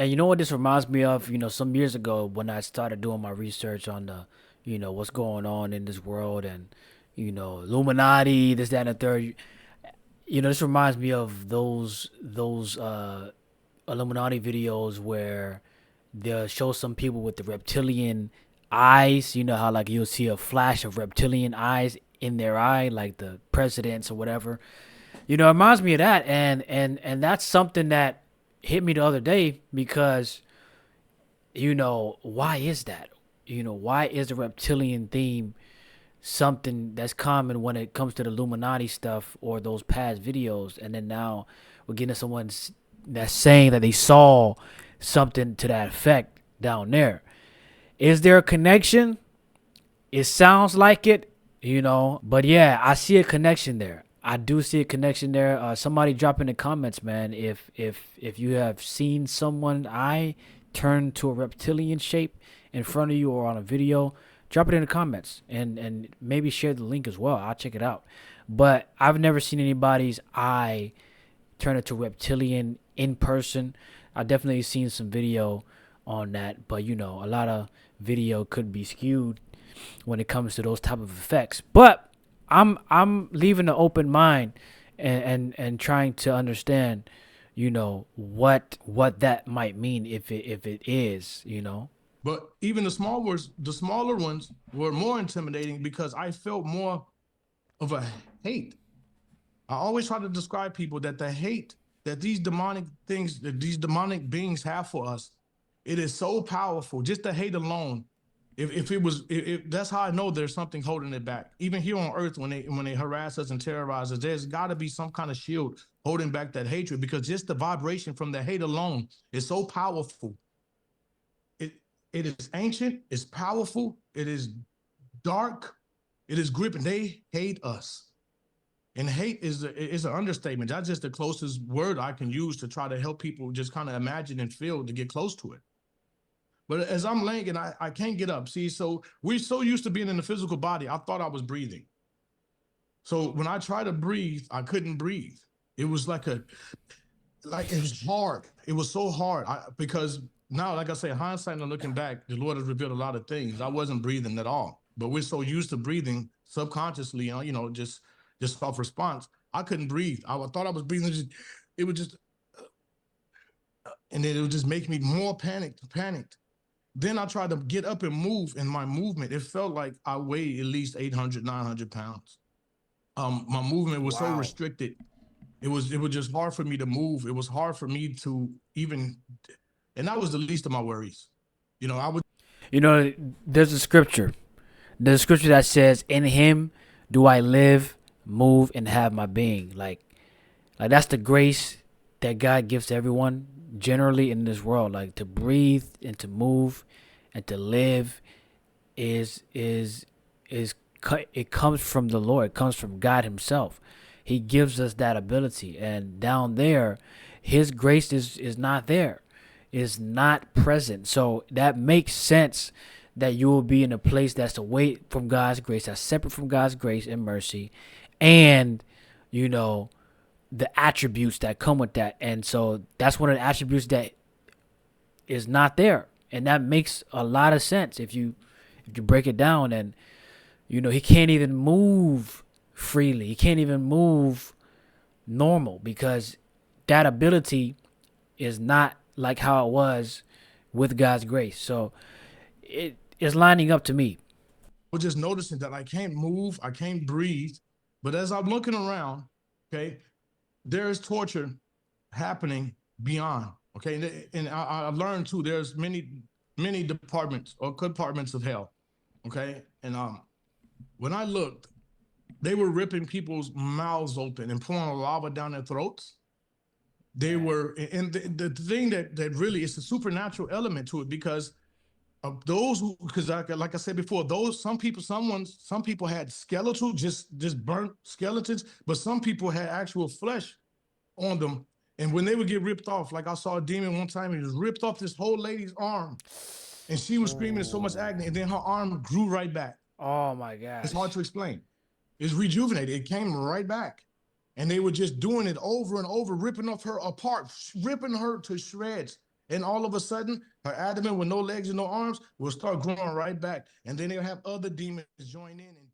And you know what this reminds me of? Some years ago when I started doing my research on what's going on in this world and, Illuminati, this, that, and the third. This reminds me of those Illuminati videos where they'll show some people with the reptilian eyes. You know how like you'll see a flash of reptilian eyes in their eye, like the presidents or whatever. It reminds me of that, and that's something that hit me the other day because why is that? Why is the reptilian theme something that's common when it comes to the Illuminati stuff or those past videos, and then now we're getting someone that's saying that they saw something to that effect down there. Is there a connection? It sounds like it, but yeah, I see a connection there. I do see a connection there. Somebody drop in the comments, man, if you have seen someone eye turn to a reptilian shape in front of you or on a video, drop it in the comments and maybe share the link as well. I'll check it out. But I've never seen anybody's eye turn into reptilian in person. I definitely seen some video on that, but a lot of video could be skewed when it comes to those type of effects. But I'm leaving an open mind and trying to understand, what that might mean if it is. But even the smaller ones were more intimidating because I felt more of a hate. I always try to describe people that the hate that these demonic things, that these demonic beings have for us, it is so powerful. Just the hate alone. If it was, if that's how I know there's something holding it back. Even here on Earth, when they harass us and terrorize us, there's got to be some kind of shield holding back that hatred because just the vibration from the hate alone is so powerful. It it is ancient, it's powerful, it is dark, it is gripping. They hate us. And hate is an understatement. That's just the closest word I can use to try to help people just kind of imagine and feel to get close to it. But as I'm laying and I can't get up. See, so we're so used to being in the physical body, I thought I was breathing. So when I tried to breathe, I couldn't breathe. It was like it was hard. It was so hard because now, like I say, hindsight and looking back, the Lord has revealed a lot of things. I wasn't breathing at all, but we're so used to breathing subconsciously, just self response. I couldn't breathe. I thought I was breathing. It would just, and then it would just make me more panicked. Then I tried to get up and move, and my movement, it felt like I weighed at least 800, 900 pounds. My movement was so Wow. restricted. It was just hard for me to move. It was hard for me to even, and that was the least of my worries. I would. You know, there's a scripture. There's a scripture that says, "In Him do I live, move, and have my being." Like that's the grace that God gives to everyone generally in this world. Like to breathe and to move and to live is it comes from the Lord. It comes from God Himself. He gives us that ability, and down there, His grace is not there, is not present. So that makes sense that you will be in a place that's away from God's grace, that's separate from God's grace and mercy, and you know the attributes that come with that. And so that's one of the attributes that is not there, and that makes a lot of sense if you break it down. And he can't even move freely. He can't even move normal because that ability is not like how it was with God's grace. So it is lining up to me. Was just noticing that I can't move, I can't breathe. But as I'm looking around, okay, there is torture happening beyond. Okay, and I learned too. There's many departments or compartments of hell. Okay, and when I looked, they were ripping people's mouths open and pouring lava down their throats. They were, and the thing that really is a supernatural element to it because of those who, because like I said before, those some people had skeletal, just burnt skeletons, but some people had actual flesh on them. And when they would get ripped off, like I saw a demon one time, he was ripped off this whole lady's arm, and she was screaming in so much agony, and then her arm grew right back. Oh my It's hard gosh. to explain. It's rejuvenated. It came right back. And they were just doing it over and over, ripping off her apart, ripping her to shreds. And all of a sudden, her abdomen with no legs and no arms will start growing right back. And then they'll have other demons join in. And